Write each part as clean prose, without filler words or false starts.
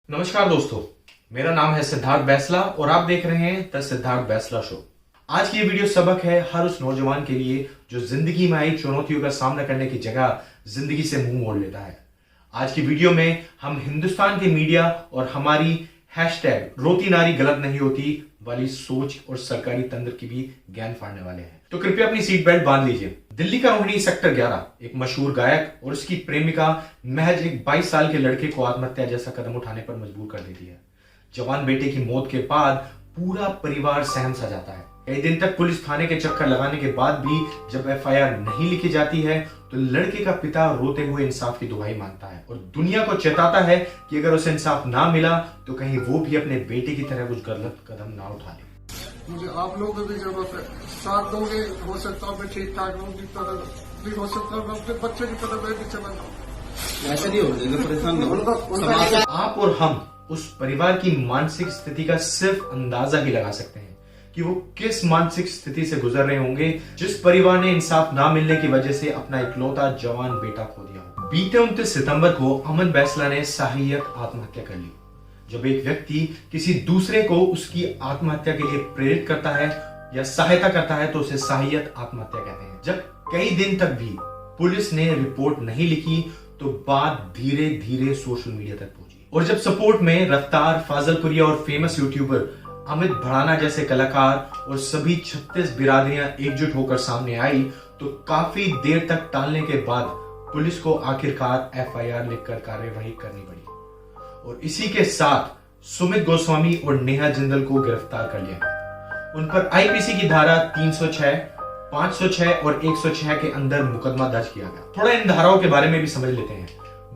नमस्कार दोस्तों, मेरा नाम है सिद्धार्थ बैसला और आप देख रहे हैं द सिद्धार्थ बैसला शो। आज की ये वीडियो सबक है हर उस नौजवान के लिए जो जिंदगी में आई चुनौतियों का सामना करने की जगह जिंदगी से मुंह मोड़ लेता है। आज की वीडियो में हम हिंदुस्तान के मीडिया और हमारी हैशटैग रोती नारी गलत नहीं होती वाली सोच और सरकारी तंत्र की भी ज्ञान फाड़ने वाले हैं। तो कृपया अपनी सीट बेल्ट बांध लीजिए। दिल्ली का रोहिणी सेक्टर 11 एक मशहूर गायक और उसकी प्रेमिका महज एक 22 साल के लड़के को आत्महत्या जैसा कदम उठाने पर मजबूर कर देती है। जवान बेटे की मौत के बाद पूरा परिवार सहम सा जाता है। कई दिन तक पुलिस थाने के चक्कर लगाने के बाद भी जब एफआईआर नहीं लिखी जाती है तो लड़के का पिता रोते हुए इंसाफ की दुहाई मांगता है और दुनिया को चेताता है कि अगर उसे इंसाफ ना मिला तो कहीं वो भी अपने बेटे की तरह कुछ गलत कदम ना उठा ले। मुझे आप लोगों की भी जरूरत है, साथ दोगे। हो सकता है मैं ठीक ठाक हूँ, की तरह भी हो सकता है मैं अपने बच्चे की तरह मैं भी चला जाऊँ। ऐसा नहीं हो जाएगा, परेशान ना हो। आप और हम उस परिवार की मानसिक स्थिति का सिर्फ अंदाजा ही लगा सकते हैं कि वो किस मानसिक स्थिति से गुजर रहे होंगे जिस परिवार ने इंसाफ ना मिलने की वजह से अपना इकलौता जवान बेटा खो दिया हो। बीते 29 सितंबर को अमन बैसला ने सहायक आत्महत्या कर ली। जब एक व्यक्ति किसी दूसरे को उसकी आत्महत्या के लिए प्रेरित करता है या सहायता करता है तो उसे सहायक आत्महत्या कहते हैं। जब कई दिन तक भी पुलिस ने रिपोर्ट नहीं लिखी तो बात धीरे धीरे सोशल मीडिया तक पहुंची और जब सपोर्ट में रफ्तार, फाजलपुरिया और फेमस यूट्यूबर अमित भड़ाना जैसे कलाकार और सभी 36 बिरादरियां एकजुट होकर सामने आई तो काफी देर तक टालने के बाद पुलिस को आखिरकार एफआईआर लिखकर कार्यवाही करनी पड़ी और इसी के साथ सुमित गोस्वामी और नेहा जिंदल को गिरफ्तार कर लिया। उन पर आईपीसी की धारा 306, 506 और 106 के अंदर मुकदमा दर्ज किया गया। थोड़ा इन धाराओं के बारे में भी समझ लेते हैं।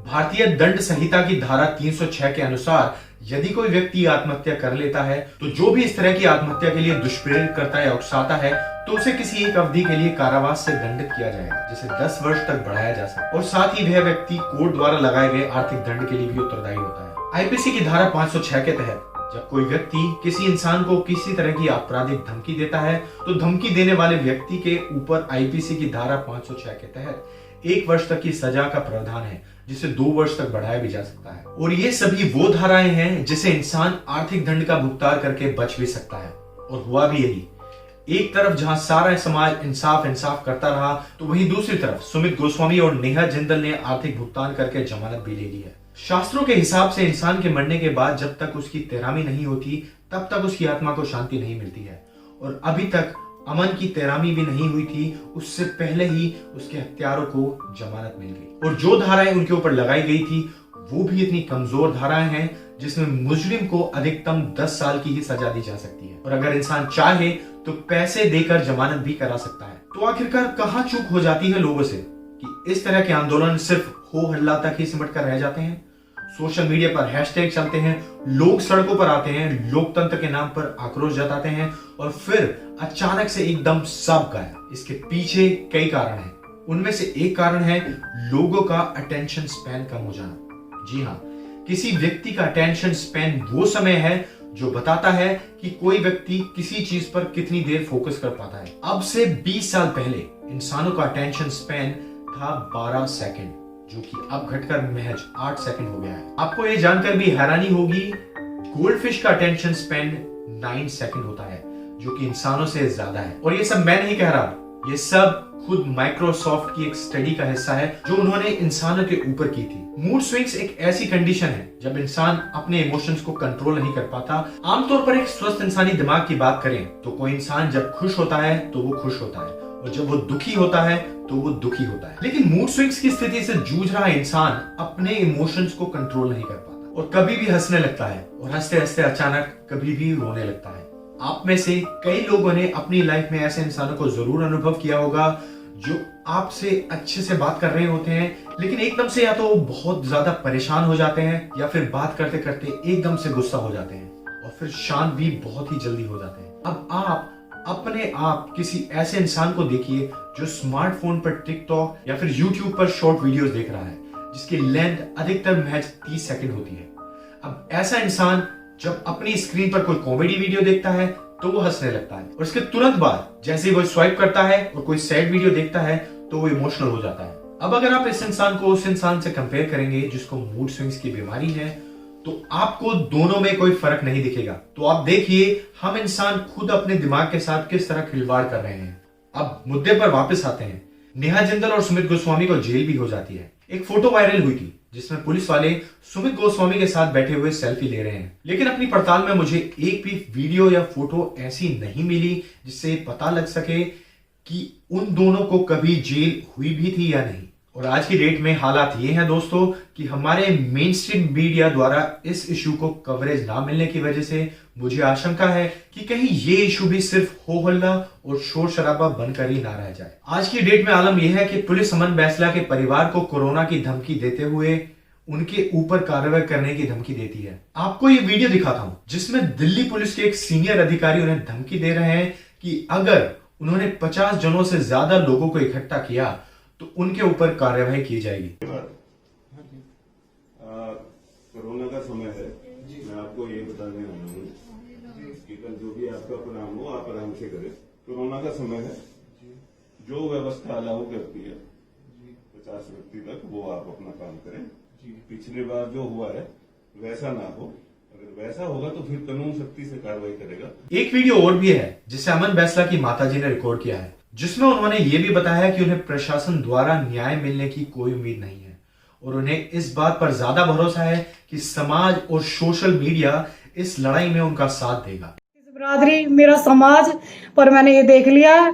भारतीय दंड संहिता की धारा 306 के अनुसार यदि कोई व्यक्ति आत्महत्या कर लेता है तो जो भी इस तरह की आत्महत्या के लिए दुष्प्रेरित करता है या उकसाता है तो उसे किसी एक अवधि के लिए कारावास से दंडित किया जाएगा जिसे 10 वर्ष तक बढ़ाया जा सकता है और साथ ही वह व्यक्ति कोर्ट द्वारा लगाए गए आर्थिक दंड के लिए भी उत्तरदायी होता है। आईपीसी की धारा 506 के तहत जब कोई व्यक्ति किसी इंसान को किसी तरह की आपराधिक धमकी देता है तो धमकी देने वाले व्यक्ति के ऊपर आईपीसी की धारा 506 के तहत 1 वर्ष तक की सजा का प्रावधान है जिसे 2 वर्ष तक बढ़ाया भी जा सकता है। और ये सभी वो धाराएं हैं जिसे इंसान आर्थिक दंड का भुगतान करके बच भी सकता है। और हुआ भी यही। एक तरफ जहां सारा समाज इंसाफ करता रहा तो वहीं दूसरी तरफ सुमित गोस्वामी और नेहा जिंदल ने आर्थिक भुगतान करके जमानत भी ले ली है। शास्त्रों के हिसाब से इंसान के मरने के बाद जब तक उसकी तेरामी नहीं होती तब तक उसकी आत्मा को शांति नहीं मिलती है और अभी तक अमन की तेरामी भी नहीं हुई थी उससे पहले ही उसके हत्यारों को जमानत मिल गई। और जो धाराएं उनके ऊपर लगाई गई थी वो भी इतनी कमजोर धाराएं हैं जिसमें मुजरिम को अधिकतम 10 साल की ही सजा दी जा सकती है और अगर इंसान चाहे तो पैसे देकर जमानत भी करा सकता है। तो आखिरकार कहां चूक हो जाती है लोगों से कि इस तरह के आंदोलन सिर्फ हो हल्ला तक ही सिमट कर रह जाते हैं। सोशल मीडिया पर हैशटैग चलते हैं, लोग सड़कों पर आते हैं, लोकतंत्र के नाम पर आक्रोश जताते हैं और फिर अचानक से एकदम सब गायब। इसके पीछे कई कारण हैं। उनमें से एक कारण है लोगों का अटेंशन स्पैन कम हो जाना। जी हाँ, किसी व्यक्ति का अटेंशन स्पैन वो समय है जो बताता है कि कोई व्यक्ति किसी चीज पर कितनी देर फोकस कर पाता है। अब से 20 साल पहले इंसानों का अटेंशन स्पैन था 12 सेकंड जो कि अब घटकर महज 8 सेकंड हो गया है। आपको यह जानकर भी हैरानी होगी गोल्डफिश का अटेंशन स्पैन 9 सेकंड होता है जो कि इंसानों से ज्यादा है। और ये सब मैं नहीं कह रहा, ये सब खुद माइक्रोसॉफ्ट की एक स्टडी का हिस्सा है जो उन्होंने इंसानों के ऊपर की थी। मूड स्विंग्स एक ऐसी कंडीशन है जब इंसान अपने इमोशंस को कंट्रोल नहीं कर पाता। आमतौर पर एक स्वस्थ इंसानी दिमाग की बात करें तो कोई इंसान जब खुश होता है तो वो खुश होता है और जब वो दुखी होता है तो वो दुखी होता है। लेकिन मूड स्विंग्स की स्थिति से जूझ रहा इंसान अपने इमोशंस को कंट्रोल नहीं कर पाता और कभी भी हंसने लगता है और हंसते हंसते अचानक कभी भी रोने लगता है। आप में से कई लोगों ने अपनी लाइफ में ऐसे इंसानों को जरूर अनुभव किया होगा जो आपसे अच्छे से बात कर रहे होते हैं लेकिन एकदम से या तो बहुत ज्यादा परेशान हो जाते हैं या फिर बात करते करते एकदम से गुस्सा हो जाते हैं और फिर शांत भी बहुत ही जल्दी हो जाते हैं। अब आप अपने आप किसी ऐसे इंसान को देखिए जो स्मार्टफोन पर टिकटॉक या फिर यूट्यूब पर शॉर्ट वीडियोस देख रहा है जिसकी लेंथ अधिकतर महज 30 सेकंड होती है। अब ऐसा इंसान जब अपनी स्क्रीन पर कोई कॉमेडी वीडियो देखता है तो वो हंसने लगता है और इसके तुरंत बाद जैसे ही वो स्वाइप करता है और कोई सैड वीडियो देखता है तो वो इमोशनल हो जाता है। अब अगर आप इस इंसान को उस इंसान से कंपेयर करेंगे जिसको मूड स्विंग्स की बीमारी है तो आपको दोनों में कोई फर्क नहीं दिखेगा। तो आप देखिए हम इंसान खुद अपने दिमाग के साथ किस तरह खिलवाड़ कर रहे हैं। अब मुद्दे पर वापस आते हैं। नेहा जिंदल और सुमित गोस्वामी को जेल भी हो जाती है। एक फोटो वायरल हुई थी जिसमें पुलिस वाले सुमित गोस्वामी के साथ बैठे हुए सेल्फी ले रहे हैं, लेकिन अपनी पड़ताल में मुझे एक भी वीडियो या फोटो ऐसी नहीं मिली जिससे पता लग सके कि उन दोनों को कभी जेल हुई भी थी या नहीं। और आज की डेट में हालात ये हैं दोस्तों कि हमारे मेन स्ट्रीम मीडिया द्वारा इस इशू को कवरेज ना मिलने की वजह से मुझे आशंका है कि कहीं ये इशू भी सिर्फ हो हल्ला और शोर शराबा बनकर ही ना रह जाए। आज की डेट में आलम यह है कि पुलिस अमन बैसला के परिवार को कोरोना की धमकी देते हुए उनके ऊपर कार्रवाई करने की धमकी देती है। आपको ये वीडियो दिखाता हूं जिसमें दिल्ली पुलिस के एक सीनियर अधिकारी उन्हें धमकी दे रहे हैं कि अगर उन्होंने 50 जनों से ज्यादा लोगों को इकट्ठा किया तो उनके ऊपर कार्यवाही की जाएगी। कोरोना का समय है, मैं आपको ये बताने आया हूँ कि कल जो भी आपका प्रोग्राम हो आप आराम से करें। कोरोना का समय है, जो व्यवस्था अलाउ करती है 50 व्यक्ति तक वो आप अपना काम करें। पिछली बार जो हुआ है वैसा ना हो, अगर वैसा होगा तो फिर कानून सख्ती से कार्रवाई करेगा। एक वीडियो और भी है जिसे अमन बैसला की माताजी ने रिकॉर्ड किया है, जिसमें उन्होंने ये भी बताया कि उन्हें प्रशासन द्वारा न्याय मिलने की कोई उम्मीद नहीं है और उन्हें इस बात पर ज्यादा भरोसा है कि समाज और सोशल मीडिया इस लड़ाई में उनका साथ देगा। बिरादरी मेरा समाज पर मैंने ये देख लिया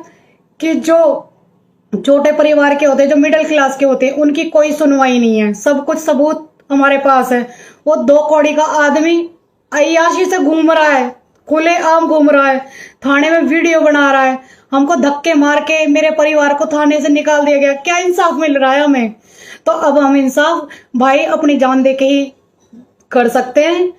कि जो छोटे परिवार के होते हैं, जो मिडिल क्लास के होते हैं, उनकी कोई सुनवाई नहीं है। सब कुछ सबूत हमारे पास है। वो 2 कौड़ी का आदमी अय्याशी से घूम रहा है, खुले आम घूम रहा है, थाने में वीडियो बना रहा है, हमको धक्के मार के मेरे परिवार को थाने से निकाल दिया गया। क्या इंसाफ मिल रहा है हमें? तो अब हम इंसाफ भाई अपनी जान दे के ही कर सकते हैं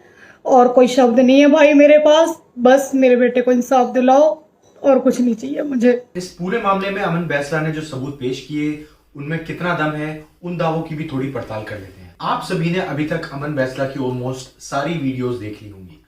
और कोई शब्द नहीं है भाई मेरे पास। बस मेरे बेटे को इंसाफ दिलाओ और कुछ नहीं चाहिए मुझे। इस पूरे मामले में अमन बैसला ने जो सबूत पेश किए उनमें कितना दम है, उन दावों की भी थोड़ी पड़ताल कर लेते हैं। आप सभी ने अभी तक अमन बैसला की ऑलमोस्ट सारी वीडियोस देख ली होंगी,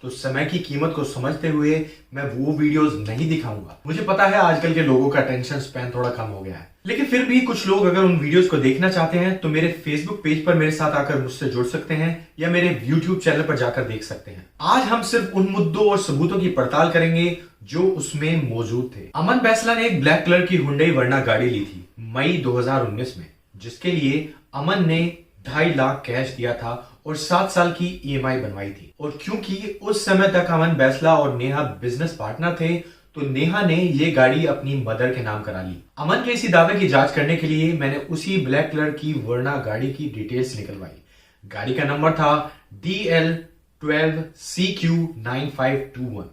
तो समय की कीमत को समझते हुए मैं वो वीडियोस नहीं दिखाऊंगा। मुझे पता है आजकल के लोगों का अटेंशन स्पैन थोड़ा कम हो गया है, लेकिन फिर भी कुछ लोग अगर उन वीडियोस को देखना चाहते हैं तो मेरे फेसबुक पेज पर मेरे साथ आकर मुझसे जुड़ सकते हैं या मेरे यूट्यूब चैनल पर जाकर देख सकते हैं। आज हम सिर्फ उन मुद्दों और सबूतों की पड़ताल करेंगे जो उसमें मौजूद थे। अमन बैसला ने एक ब्लैक कलर की हुंडई वर्ना गाड़ी ली थी मई 2019 में, जिसके लिए अमन ने 2.5 लाख कैश दिया था और 7 साल की EMI बनवाई थी। और क्योंकि उस समय तक अमन बैसला और नेहा बिजनेस पार्टनर थे तो नेहा ने ये गाड़ी अपनी मदर के नाम करा ली। अमन के इसी दावे की जांच करने के लिए मैंने उसी ब्लैक कलर की वर्ना गाड़ी की डिटेल्स निकलवाई। गाड़ी का नंबर था DL12CQ9521।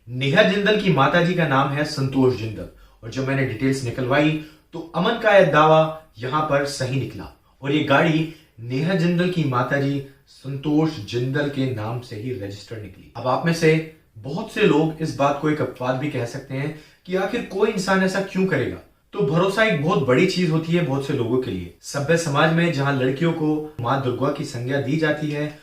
नेहा जिंदल की माताजी का नाम है संतोष जिंदल और जब मैंने डिटेल्स निकलवाई तो अमन का यह दावा यहां पर सही निकला और ये गाड़ी नेहा जिंदल की माताजी संतोष जिंदल के नाम से ही रजिस्टर्ड निकली। अब आप में से बहुत से लोग इस बात को एक अपवाद भी कह सकते हैं कि आखिर कोई इंसान ऐसा क्यों करेगा। तो भरोसा एक बहुत बड़ी चीज होती है बहुत से लोगों के लिए। सभ्य समाज में जहां लड़कियों को मां दुर्गा की संज्ञा दी जाती है,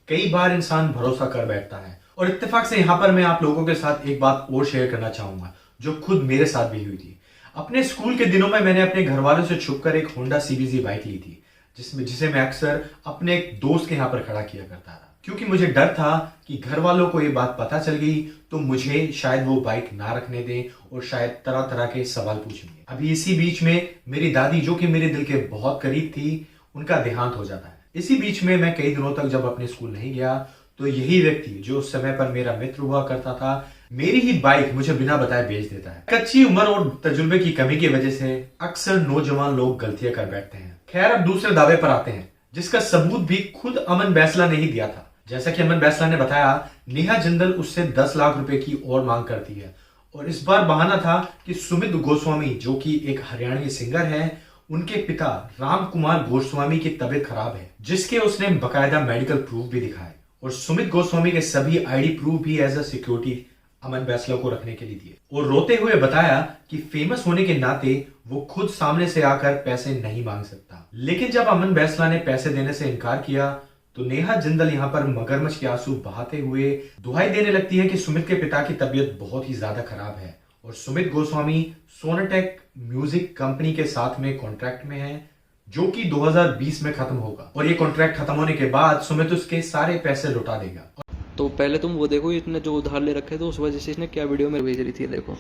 कई बार इंसान भरोसा कर बैठता है। और इत्तेफाक से यहाँ पर मैं आप लोगों के साथ एक बात और शेयर करना चाहूंगा जो खुद मेरे साथ भी हुई थी। अपने स्कूल के दिनों में मैंने अपने घर वालों से छुपकर एक होंडा CBZ बाइक ली थी, जिसे मैं अक्सर अपने एक दोस्त के यहाँ पर खड़ा किया करता था, क्योंकि मुझे डर था कि घर वालों को ये बात पता चल गई तो मुझे शायद वो बाइक ना रखने दें और शायद तरह तरह के सवाल पूछेंगे। अभी इसी बीच में मेरी दादी, जो कि मेरे दिल के बहुत करीब थी, उनका देहांत हो जाता है। इसी बीच में मैं कई दिनों तक जब अपने स्कूल नहीं गया तो यही व्यक्ति जो उस समय पर मेरा मित्र हुआ करता था, मेरी ही बाइक मुझे बिना बताए बेच देता है। कच्ची उम्र और तजुर्बे की कमी की वजह से अक्सर नौजवान लोग गलतियां कर बैठते हैं। खैर, अब दूसरे दावे पर आते हैं जिसका सबूत भी खुद अमन बैसला ने ही दिया था। जैसा कि अमन बैसला ने बताया, नेहा जिंदल उससे 10 लाख रुपए की और मांग करती है और इस बार बहाना था कि सुमित गोस्वामी, जो कि एक हरियाणवी सिंगर है, उनके पिता राम कुमार गोस्वामी की तबीयत खराब है, जिसके उसने बकायदा मेडिकल प्रूफ भी दिखाए और सुमित गोस्वामी के सभी ID प्रूफ भी एज अ सिक्योरिटी अमन बैसला को रखने के लिए दिए और रोते हुए बताया कि फेमस होने के नाते वो खुद सामने से आकर पैसे नहीं मांग सकता। लेकिन जब अमन बैसला ने पैसे देने से इनकार किया तो नेहा जिंदल यहाँ पर मगरमच्छ के आंसू बहाते हुए दुहाई देने लगती है कि सुमित के पिता की तबीयत बहुत ही ज्यादा खराब है और सुमित गोस्वामी सोनाटेक म्यूजिक कंपनी के साथ में कॉन्ट्रैक्ट में है, जो कि 2020 में खत्म होगा और ये कॉन्ट्रैक्ट खत्म होने के बाद सुमित उसके सारे पैसे लौटा देगा। तो पहले तुम वो देखो इसने जो उधार ले रखे थे उस वजह से इसने क्या वीडियो में भेज रही थी, देखो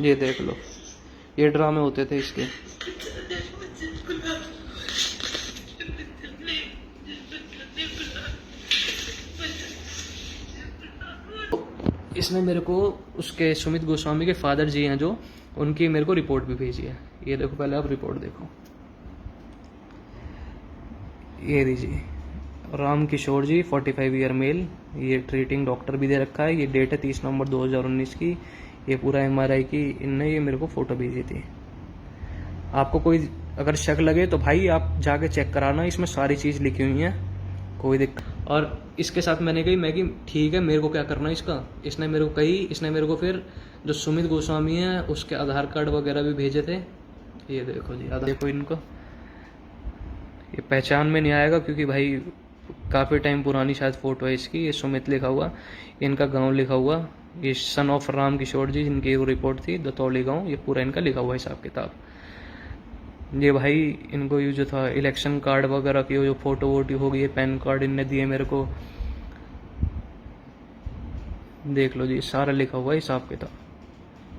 ये देख लो, ये ड्रामे होते थे इसके। इसने मेरे को उसके सुमित गोस्वामी के फादर जी हैं जो, उनकी मेरे को रिपोर्ट भी भेजी है। ये देखो, पहले आप रिपोर्ट देखो, ये दीजिए, राम किशोर जी 45 ईयर मेल, ये ट्रीटिंग डॉक्टर भी दे रखा है, ये डेट है 30 नवंबर 2019 की, ये पूरा MRI की इनने ये मेरे को फोटो भेजी थी। आपको कोई अगर शक लगे तो भाई आप जाके चेक कराना, इसमें सारी चीज़ लिखी हुई है, कोई दिक्कत। और इसके साथ मैंने कही, मैं कि ठीक है मेरे को क्या करना इसका, इसने मेरे को कही, इसने मेरे को फिर जो सुमित गोस्वामी है उसके आधार कार्ड वगैरह भी भेजे थे। ये देखो जी, देखो इनको, ये पहचान में नहीं आएगा क्योंकि भाई काफ़ी टाइम पुरानी शायद फ़ोटो है इसकी। ये सुमित लिखा हुआ, इनका गांव लिखा हुआ, ये सन ऑफ राम किशोर जी जिनकी वो रिपोर्ट थी, दतौली गांव, ये पूरा इनका लिखा हुआ हिसाब किताब। ये भाई इनको ये जो था इलेक्शन कार्ड वगैरह की जो फ़ोटो वोटो हो गई, पैन कार्ड इनने दिए मेरे को, देख लो जी, सारा लिखा हुआ हिसाब किताब,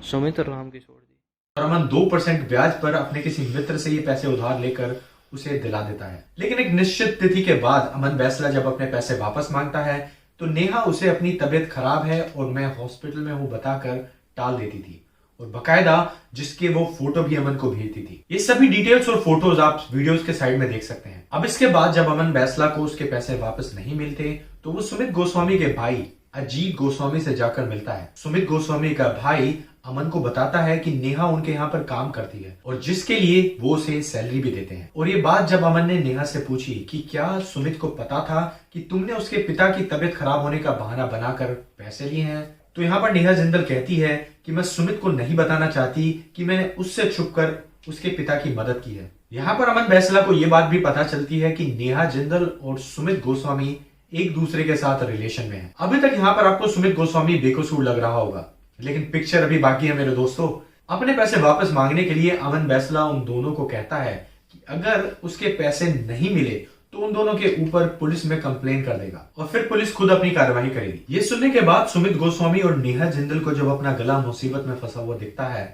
सुमित और राम किशोर जी। और अमन 2% ब्याज पर अपने किसी मित्र से ये पैसे उधार लेकर उसे दिला देता है। लेकिन एक निश्चित तिथि के बाद अमन बैसला जब अपने पैसे वापस मांगता है तो नेहा उसे अपनी तबीयत खराब है और मैं हॉस्पिटल में हूं बताकर टाल देती थी, और बकायदा जिसके वो फोटो भी अमन को भेजती थी। ये सभी डिटेल्स और फोटोज आप वीडियोस के साइड में देख सकते हैं। अब इसके बाद जब अमन बैसला को उसके पैसे वापस नहीं मिलते तो वो सुमित गोस्वामी के भाई अजीत गोस्वामी से जाकर मिलता है। सुमित गोस्वामी का भाई अमन को बताता है कि नेहा उनके यहाँ पर काम करती है और जिसके लिए वो उसे सैलरी भी देते हैं। और ये बात जब अमन ने नेहा से पूछी कि क्या सुमित को पता था कि तुमने उसके पिता की तबीयत खराब होने का बहाना बनाकर पैसे लिए हैं, तो यहाँ पर नेहा जिंदल कहती है कि मैं सुमित को नहीं बताना चाहती कि मैंने उससे छुपकर उसके पिता की मदद की है। यहाँ पर अमन बैसला को यह बात भी पता चलती है कि नेहा जिंदल और सुमित गोस्वामी एक दूसरे के साथ रिलेशन में है। अभी तक यहाँ पर आपको सुमित गोस्वामी बेकसूर लग रहा होगा, लेकिन पिक्चर अभी बाकी है मेरे दोस्तों। अपने पैसे वापस मांगने के लिए अमन बैसला उन दोनों को कहता है कि अगर उसके पैसे नहीं मिले तो उन दोनों के ऊपर पुलिस में कंप्लेन कर देगा और फिर पुलिस खुद अपनी कार्रवाई करेगी। ये सुनने के बाद सुमित गोस्वामी और नेहा जिंदल को जब अपना गला मुसीबत में फंसा हुआ दिखता है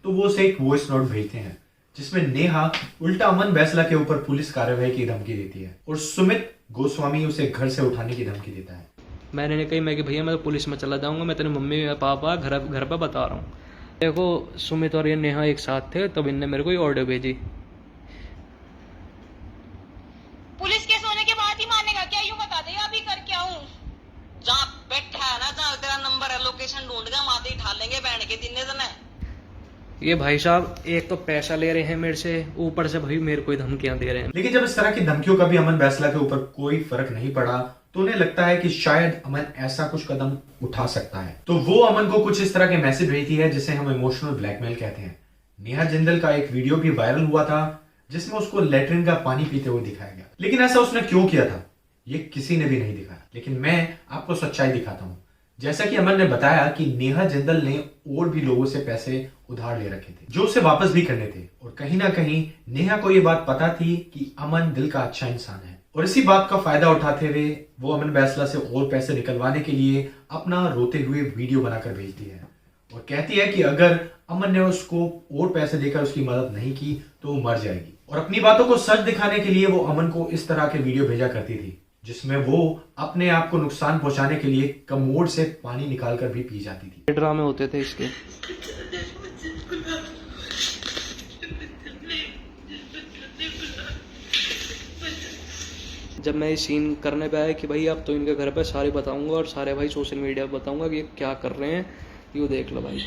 तो वो उसे एक वॉइस नोट भेजते हैं जिसमें नेहा उल्टा अमन बैसला के ऊपर पुलिस कार्रवाई की धमकी देती है और सुमित गोस्वामी उसे घर से उठाने की धमकी देता है। मैंने कही, मैं कि भैया मैं तो पुलिस में चला जाऊंगा, मैं तेरे मम्मी पापा घर पर बता रहा हूँ। देखो सुमित और ये नेहा एक साथ थे, तब इनने मेरे को ये ऑडियो भेजी। पुलिस केस होने के बाद ही मानेगा क्या? यूं बता दे अभी कर क्या हूँ? जहाँ बैठा है ना, जहाँ तेरा नंबर है, लोकेशन ढूंढ के हम आते ही ठाल लेंगे बैंड के दिन दिन है। ये भाई साहब एक तो पैसा ले रहे हैं मेरे से, ऊपर से भाई मेरे को धमकियां दे रहे हैं। लेकिन जब इस तरह की धमकियों का भी अमन बैसला के ऊपर कोई फर्क नहीं पड़ा तो उन्हें लगता है कि शायद अमन ऐसा कुछ कदम उठा सकता है, तो वो अमन को कुछ इस तरह के मैसेज भेजती है जिसे हम इमोशनल ब्लैकमेल कहते हैं। नेहा जिंदल का एक वीडियो भी वायरल हुआ था जिसमें उसको लेटरिन का पानी पीते हुए दिखाया गया, लेकिन ऐसा उसने क्यों किया था ये किसी ने भी नहीं दिखाया। लेकिन मैं आपको सच्चाई दिखाता हूं। जैसा कि अमन ने बताया कि नेहा जिंदल ने और भी लोगों से पैसे उधार ले रखे थे जो उसे वापस भी करने थे, और कहीं ना कहीं नेहा को यह बात पता थी कि अमन दिल का अच्छा इंसान है, और इसी बात का फायदा उठाते हुए वो अमन बैसला से और पैसे निकलवाने के लिए अपना रोते हुए वीडियो बनाकर भेजती है और कहती है कि अगर अमन ने उसको और पैसे देकर उसकी मदद नहीं की तो वो मर जाएगी। और अपनी बातों को सच दिखाने के लिए वो अमन को इस तरह के वीडियो भेजा करती थी जिसमें वो अपने आप को नुकसान पहुंचाने के लिए कमोड से पानी निकालकर भी पी जाती थी। ड्रामे होते थे इसके। जब मैं ये सीन करने पे आया कि भाई अब तो इनके घर पे सारे बताऊंगा और सारे भाई सोशल मीडिया पे बताऊंगा कि ये क्या कर रहे हैं, यूँ देख लो भाई।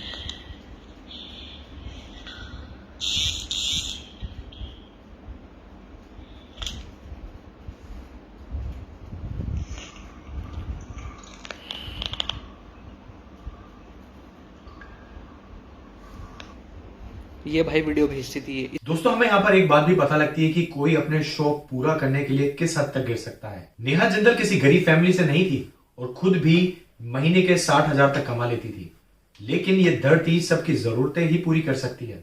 ये भाई वीडियो भेजती थी। दोस्तों हमें यहाँ पर एक बात भी पता लगती है कि कोई अपने शौक पूरा करने के लिए किस हद तक गिर सकता है। नेहा जिंदल किसी गरीब फैमिली से नहीं थी और खुद भी महीने के 60,000 तक कमा लेती थी, लेकिन ये धरती सबकी जरूरतें ही पूरी कर सकती है,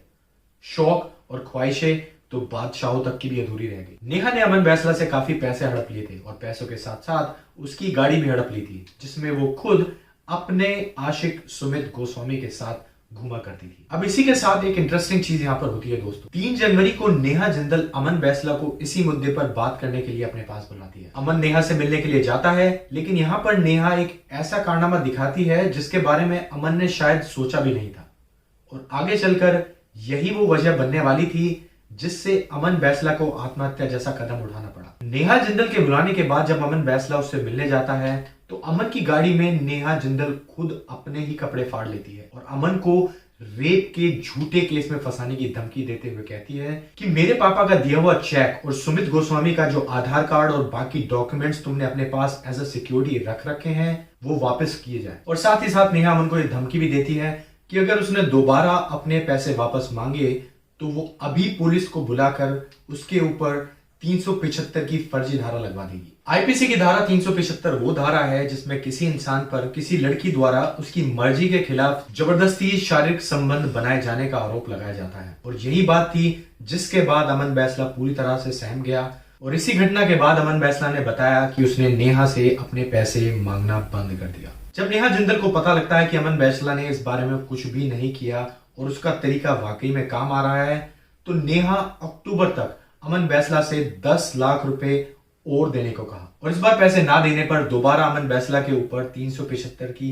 शौक और ख्वाहिशें तो बादशाहों तक की भी अधूरी रह गई। नेहा ने अमन बैसला से काफी पैसे हड़प लिए थे और पैसों के साथ साथ उसकी गाड़ी भी हड़प ली थी, जिसमें वो खुद अपने आशिक सुमित गोस्वामी के साथ घूमा करती थी। अब इसी के साथ एक इंटरेस्टिंग चीज यहाँ पर होती है दोस्तों। 3 जनवरी को नेहा जिंदल अमन बैसला को इसी मुद्दे पर बात करने के लिए अपने पास बुलाती है। अमन नेहा से मिलने के लिए जाता है, लेकिन यहाँ पर नेहा एक ऐसा कारनामा दिखाती है जिसके बारे में अमन ने शायद सोचा भी नहीं था, और आगे चलकर यही वो वजह बनने वाली थी जिससे अमन बैसला को आत्महत्या जैसा कदम उठाना पड़ा। नेहा जिंदल के बुलाने के बाद जब अमन बैसला उससे मिलने जाता है तो अमन की गाड़ी में नेहा जिंदल खुद अपने ही कपड़े फाड़ लेती है और अमन को रेप के झूठे केस में फंसाने की धमकी देते हुए कहती है कि मेरे पापा का दिया हुआ चेक और सुमित गोस्वामी का जो आधार कार्ड और बाकी डॉक्यूमेंट्स तुमने अपने पास एज अ सिक्योरिटी रख रखे हैं वो वापस किए जाए। और साथ ही साथ नेहा अमन को एक धमकी भी देती है कि अगर उसने दोबारा अपने पैसे वापस मांगे तो वो अभी पुलिस को बुलाकर उसके ऊपर 375 की फर्जी धारा लगवा देगी। आईपीसी की धारा 375 वो धारा है जिसमें किसी इंसान पर किसी लड़की द्वारा उसकी मर्जी के खिलाफ जबरदस्ती शारीरिक संबंध बनाए जाने का आरोप लगाया जाता है, और यही बात थी जिसके बाद अमन बैसला पूरी तरह से सहम गया। और इसी घटना के बाद अमन बैसला ने बताया कि उसने नेहा से अपने पैसे मांगना बंद कर दिया। जब नेहा जिंदल को पता लगता है कि अमन बैसला ने इस बारे में कुछ भी नहीं किया और उसका तरीका वाकई में काम आ रहा है, तो नेहा अक्टूबर तक अमन बैसला से 10 लाख रुपए और देने को कहा, और इस बार पैसे ना देने पर दोबारा अमन बैसला के ऊपर 375 की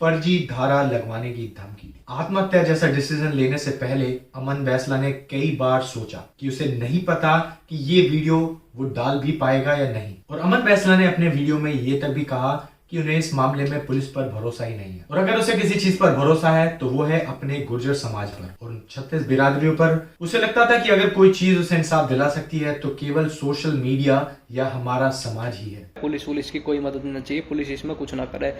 फर्जी धारा लगवाने की धमकी दी। आत्महत्या जैसा डिसीजन लेने से पहले अमन बैसला ने कई बार सोचा कि उसे नहीं पता कि ये वीडियो वो डाल भी पाएगा या नहीं, और अमन बैसला ने अपने वीडियो में ये तक भी कहा कि उन्हें इस मामले में पुलिस पर भरोसा ही नहीं है, और अगर उसे किसी चीज पर भरोसा है तो वो है अपने गुर्जर समाज पर और 36 बिरादरियों पर। उसे लगता था कि अगर कोई चीज उसे इंसाफ दिला सकती है तो केवल सोशल मीडिया या हमारा समाज ही है। पुलिस की कोई मदद नहीं चाहिए, पुलिस इसमें कुछ ना करे।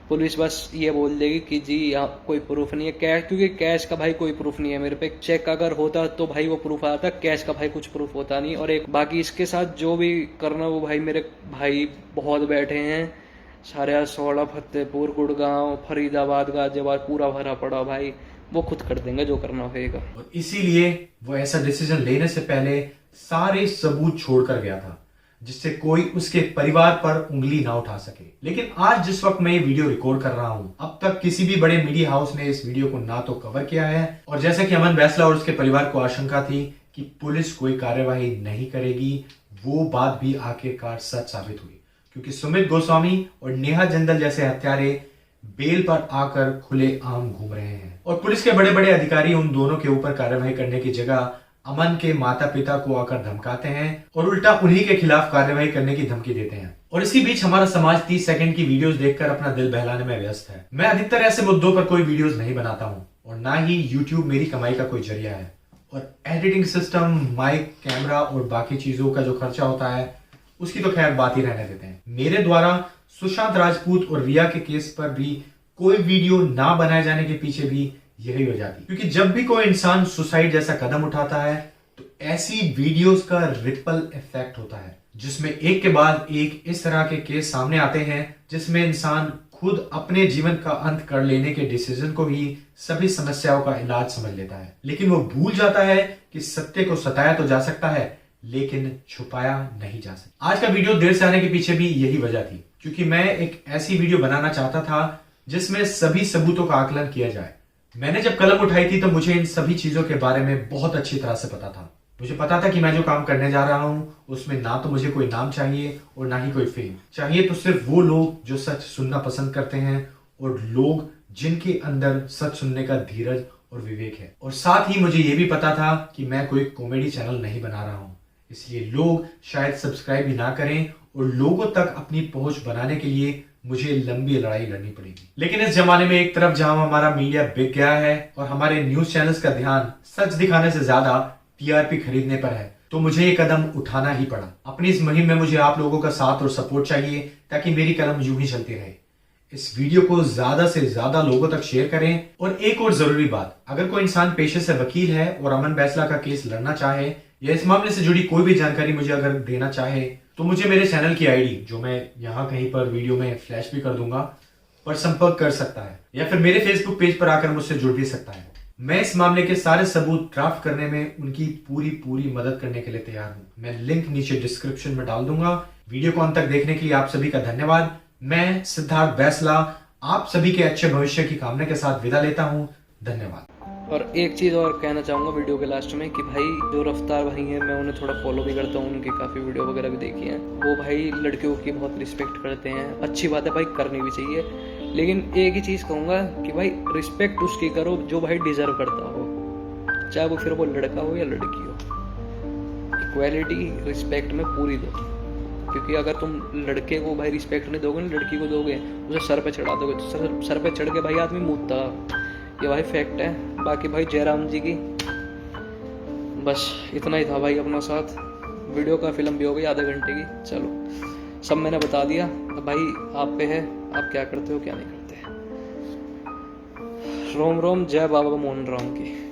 पुलिस बस ये बोल देगी कि जी यहाँ कोई प्रूफ नहीं है, कैश, क्योंकि कैश का भाई कोई प्रूफ नहीं है मेरे पे। चेक अगर होता तो भाई वो प्रूफ आता, कैश का भाई कुछ प्रूफ होता नहीं। और एक बाकी इसके साथ जो भी करना वो भाई मेरे भाई बहुत बैठे हैं, सारे सोड़ा, फतेहपुर, गुड़गांव, फरीदाबाद, गाजियाबाद पूरा भरा पड़ा भाई, वो खुद कर देंगे जो करना होगा। और इसीलिए वो ऐसा डिसीजन लेने से पहले सारे सबूत छोड़कर गया था जिससे कोई उसके परिवार पर उंगली ना उठा सके। लेकिन आज जिस वक्त मैं ये वीडियो रिकॉर्ड कर रहा हूं, अब तक किसी भी बड़े मीडिया हाउस ने इस वीडियो को ना तो कवर किया है, और जैसे कि अमन बैसला और उसके परिवार को आशंका थी कि पुलिस कोई कार्यवाही नहीं करेगी, वो बात भी आखिरकार सच साबित हुई, क्योंकि सुमित गोस्वामी और नेहा जिंदल जैसे हत्यारे बेल पर आकर खुले आम घूम रहे हैं, और पुलिस के बड़े बड़े अधिकारी उन दोनों के ऊपर कार्यवाही करने की जगह अमन के माता पिता को आकर धमकाते हैं और उल्टा उन्हीं के खिलाफ कार्यवाही करने की धमकी देते हैं। और इसी बीच हमारा समाज 30 सेकंड की वीडियोस देखकर अपना दिल बहलाने में व्यस्त है। मैं अधिकतर ऐसे मुद्दों पर कोई वीडियोस नहीं बनाता हूं, और ना ही यूट्यूब मेरी कमाई का कोई जरिया है, और एडिटिंग सिस्टम, माइक, कैमरा और बाकी चीजों का जो खर्चा होता है उसकी तो खैर बात ही रहने देते हैं। मेरे द्वारा सुशांत राजपूत और रिया के केस पर भी कोई वीडियो ना बनाए जाने के पीछे भी यही वजह थी, क्योंकि जब भी कोई इंसान सुसाइड जैसा कदम उठाता है तो ऐसी वीडियोस का रिपल इफेक्ट होता है, जिसमें एक के बाद एक इस तरह के केस सामने आते हैं जिसमें इंसान खुद अपने जीवन का अंत कर लेने के डिसीजन को ही सभी समस्याओं का इलाज समझ लेता है, लेकिन वो भूल जाता है कि सत्य को सताया तो जा सकता है लेकिन छुपाया नहीं जा सकता। आज का वीडियो देर से आने के पीछे भी यही वजह थी, क्योंकि मैं एक ऐसी वीडियो बनाना चाहता था जिसमें सभी सबूतों का आकलन किया जाए। मैंने जब कलम उठाई थी तो मुझे इन सभी चीजों के बारे में बहुत अच्छी तरह से पता था। मुझे पता था कि मैं जो काम करने जा रहा हूं उसमें ना तो मुझे कोई नाम चाहिए और ना ही कोई फेम चाहिए, तो सिर्फ वो लोग जो सच सुनना पसंद करते हैं और लोग जिनके अंदर सच सुनने का धीरज और विवेक है। और साथ ही मुझे ये भी पता था कि मैं कोई कॉमेडी चैनल नहीं बना रहा हूं, इसलिए लोग शायद सब्सक्राइब भी ना करें और लोगों तक अपनी पहुंच बनाने के लिए मुझे लंबी लड़ाई लड़नी पड़ेगी। लेकिन इस जमाने में एक तरफ जहां हमारा मीडिया बिक गया है और हमारे न्यूज चैनल्स का ध्यान सच दिखाने से ज्यादा टीआरपी खरीदने पर है, तो मुझे ये कदम उठाना ही पड़ा। अपनी इस मुहिम में मुझे आप लोगों का साथ और सपोर्ट चाहिए ताकि मेरी कलम यूं ही चलती रहे। इस वीडियो को ज्यादा से ज्यादा लोगों तक शेयर करें। और एक और जरूरी बात, अगर कोई इंसान पेशे से वकील है और अमन बैसला का केस लड़ना चाहे या इस मामले से जुड़ी कोई भी जानकारी मुझे अगर देना चाहे, तो मुझे मेरे चैनल की आईडी, जो मैं यहाँ कहीं पर वीडियो में फ्लैश भी कर दूंगा, पर संपर्क कर सकता है या फिर मेरे फेसबुक पेज पर आकर मुझसे जुड़ भी सकता है। मैं इस मामले के सारे सबूत ड्राफ्ट करने में उनकी पूरी मदद करने के लिए तैयार हूं। मैं लिंक नीचे डिस्क्रिप्शन में डाल दूंगा। वीडियो को अंत तक देखने के लिए आप सभी का धन्यवाद। मैं सिद्धार्थ बैसला आप सभी के अच्छे भविष्य की कामना के साथ विदा लेता हूं। धन्यवाद। और एक चीज़ और कहना चाहूँगा वीडियो के लास्ट में कि भाई जो रफ्तार भाई हैं, मैं उन्हें थोड़ा फॉलो भी करता हूँ, उनकी काफ़ी वीडियो वगैरह भी देखी हैं। वो भाई लड़कियों की बहुत रिस्पेक्ट करते हैं। अच्छी बात है भाई, करनी भी चाहिए। लेकिन एक ही चीज़ कहूँगा कि भाई रिस्पेक्ट उसकी करो जो भाई डिज़र्व करता हो, चाहे वो फिर वो लड़का हो या लड़की हो। इक्वालिटी रिस्पेक्ट में पूरी दो, क्योंकि अगर तुम लड़के को भाई रिस्पेक्ट नहीं दोगे ना, लड़की को दोगे, उसे सर पे चढ़ा दोगे तो सर पे चढ़ के भाई आदमी मुद्दा, ये भाई फैक्ट है। बाकी भाई जयराम जी की बस इतना ही था भाई अपना साथ। वीडियो का फिल्म भी हो गई आधे घंटे की। चलो सब मैंने बता दिया। अब भाई आप पे है, आप क्या करते हो क्या नहीं करते। रोम रोम, जय बाबा मोहन राम की।